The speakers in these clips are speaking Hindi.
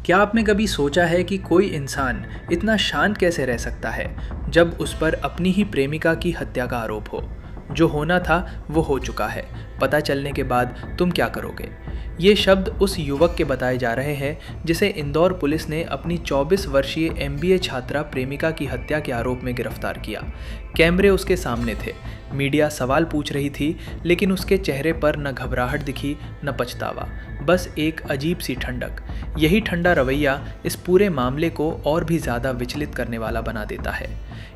क्या आपने कभी सोचा है कि कोई इंसान इतना शांत कैसे रह सकता है जब उस पर अपनी ही प्रेमिका की हत्या का आरोप हो? जो होना था वो हो चुका है। पता चलने के बाद तुम क्या करोगे? ये शब्द उस युवक के बताए जा रहे हैं जिसे इंदौर पुलिस ने अपनी 24 वर्षीय एमबीए छात्रा प्रेमिका की हत्या के आरोप में गिरफ्तार किया। कैमरे उसके सामने थे, मीडिया सवाल पूछ रही थी, लेकिन उसके चेहरे पर न घबराहट दिखी न पछतावा, बस एक अजीब सी ठंडक। यही ठंडा रवैया इस पूरे मामले को और भी ज़्यादा विचलित करने वाला बना देता है।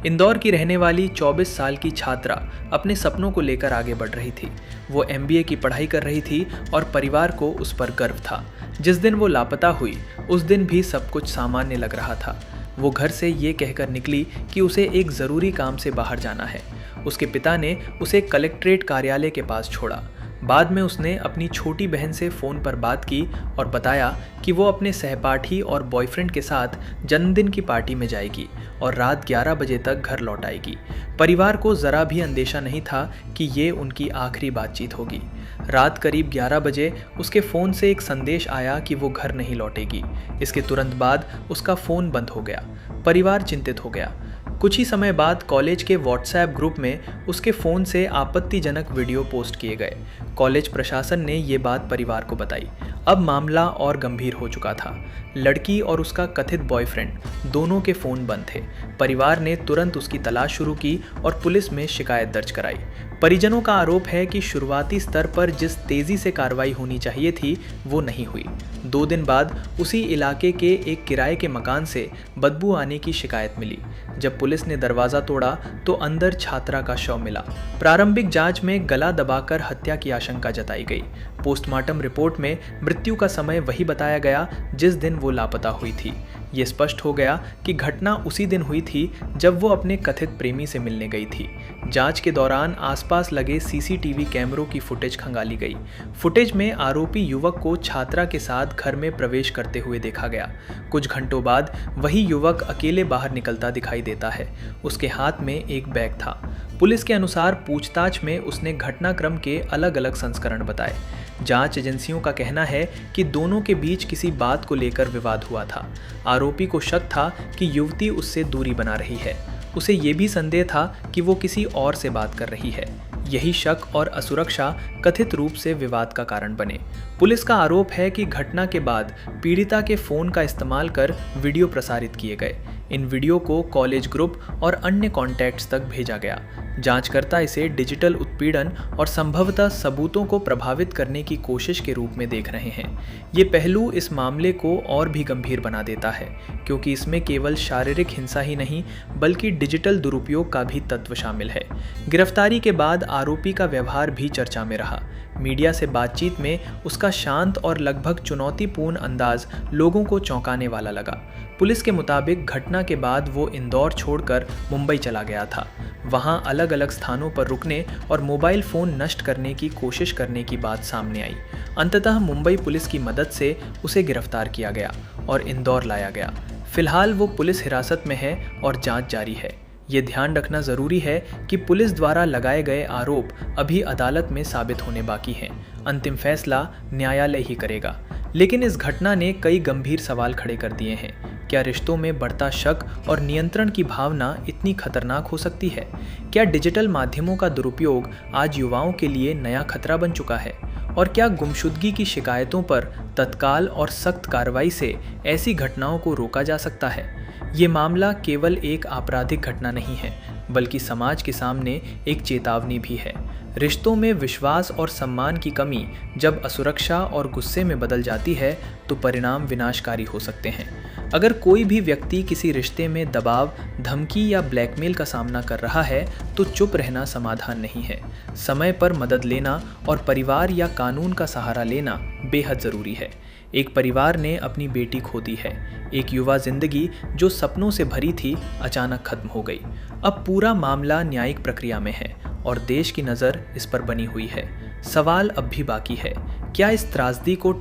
इंदौर की रहने वाली 24 साल की छात्रा अपने सपनों को लेकर आगे बढ़ रही थी। वो एमबीए की पढ़ाई कर रही थी और परिवार को उस पर गर्व था। जिस दिन वो लापता हुई उस दिन भी सब कुछ सामान्य लग रहा था। वो घर से ये कहकर निकली कि उसे एक ज़रूरी काम से बाहर जाना है। उसके पिता ने उसे कलेक्ट्रेट कार्यालय के पास छोड़ा। बाद में उसने अपनी छोटी बहन से फ़ोन पर बात की और बताया कि वो अपने सहपाठी और बॉयफ्रेंड के साथ जन्मदिन की पार्टी में जाएगी और रात 11 बजे तक घर लौट आएगी। परिवार को ज़रा भी अंदेशा नहीं था कि ये उनकी आखिरी बातचीत होगी। रात करीब 11 बजे उसके फ़ोन से एक संदेश आया कि वो घर नहीं लौटेगी। इसके तुरंत बाद उसका फ़ोन बंद हो गया। परिवार चिंतित हो गया। कुछ ही समय बाद कॉलेज के व्हाट्सएप ग्रुप में उसके फ़ोन से आपत्तिजनक वीडियो पोस्ट किए गए। कॉलेज प्रशासन ने ये बात परिवार को बताई। अब मामला और गंभीर हो चुका था। लड़की और उसका कथित बॉयफ्रेंड दोनों के फ़ोन बंद थे। परिवार ने तुरंत उसकी तलाश शुरू की और पुलिस में शिकायत दर्ज कराई। परिजनों का आरोप है कि शुरुआती स्तर पर जिस तेज़ी से कार्रवाई होनी चाहिए थी वो नहीं हुई। 2 दिन बाद उसी इलाके के एक किराए के मकान से बदबू आने की शिकायत मिली। जब पुलिस ने दरवाज़ा तोड़ा तो अंदर छात्रा का शव मिला। प्रारंभिक जांच में गला दबाकर हत्या की आशंका जताई गई। पोस्टमार्टम रिपोर्ट में मृत्यु का समय वही बताया गया जिस दिन वो लापता हुई थी। ये स्पष्ट हो गया कि घटना उसी दिन हुई थी जब वो अपने कथित प्रेमी से मिलने गई थी। जांच के दौरान आसपास लगे सीसीटीवी कैमरों की फुटेज खंगाली गई। फुटेज में आरोपी युवक को छात्रा के साथ घर में प्रवेश करते हुए देखा गया। कुछ घंटों बाद वही युवक अकेले बाहर निकलता दिखाई देता है। उसके हाथ में एक बैग था। पुलिस के अनुसार पूछताछ में उसने घटनाक्रम के अलग अलग संस्करण बताए। जांच एजेंसियों का कहना है कि दोनों के बीच किसी बात को लेकर विवाद हुआ था। आरोपी को शक था कि युवती उससे दूरी बना रही है। उसे ये भी संदेह था कि वो किसी और से बात कर रही है। यही शक और असुरक्षा कथित रूप से विवाद का कारण बने। पुलिस का आरोप है कि घटना के बाद पीड़िता के फ़ोन का इस्तेमाल कर वीडियो प्रसारित किए गए। इन वीडियो को कॉलेज ग्रुप और अन्य कॉन्टैक्ट्स तक भेजा गया। जांचकर्ता इसे डिजिटल उत्पीड़न और संभवतः सबूतों को प्रभावित करने की कोशिश के रूप में देख रहे हैं। ये पहलू इस मामले को और भी गंभीर बना देता है, क्योंकि इसमें केवल शारीरिक हिंसा ही नहीं बल्कि डिजिटल दुरुपयोग का भी तत्व शामिल है। गिरफ्तारी के बाद आरोपी का व्यवहार भी चर्चा में रहा। मीडिया से बातचीत में उसका शांत और लगभग चुनौतीपूर्ण अंदाज लोगों को चौंकाने वाला लगा। पुलिस के मुताबिक घटना के बाद वो इंदौर छोड़कर मुंबई चला गया था। वहाँ अलग अलग स्थानों पर रुकने और मोबाइल फ़ोन नष्ट करने की कोशिश करने की बात सामने आई। अंततः मुंबई पुलिस की मदद से उसे गिरफ्तार किया गया और इंदौर लाया गया। फिलहाल वो पुलिस हिरासत में है और जांच जारी है। ये ध्यान रखना ज़रूरी है कि पुलिस द्वारा लगाए गए आरोप अभी अदालत में साबित होने बाकी हैं। अंतिम फैसला न्यायालय ही करेगा। लेकिन इस घटना ने कई गंभीर सवाल खड़े कर दिए हैं। क्या रिश्तों में बढ़ता शक और नियंत्रण की भावना इतनी खतरनाक हो सकती है? क्या डिजिटल माध्यमों का दुरुपयोग आज युवाओं के लिए नया खतरा बन चुका है? और क्या गुमशुदगी की शिकायतों पर तत्काल और सख्त कार्रवाई से ऐसी घटनाओं को रोका जा सकता है? ये मामला केवल एक आपराधिक घटना नहीं है, बल्कि समाज के सामने एक चेतावनी भी है। रिश्तों में विश्वास और सम्मान की कमी जब असुरक्षा और गुस्से में बदल जाती है तो परिणाम विनाशकारी हो सकते हैं। अगर कोई भी व्यक्ति किसी रिश्ते में दबाव, धमकी या ब्लैकमेल का सामना कर रहा है तो चुप रहना समाधान नहीं है। समय पर मदद लेना और परिवार या कानून का सहारा लेना बेहद ज़रूरी है। एक परिवार ने अपनी बेटी खो दी है। एक युवा जिंदगी जो सपनों से भरी थी अचानक खत्म हो गई। अब पूरा मामला न्यायिक प्रक्रिया में है और देश की नज़र इस पर बनी हुई है। सवाल अब भी बाकी है, क्या इस त्रासदी को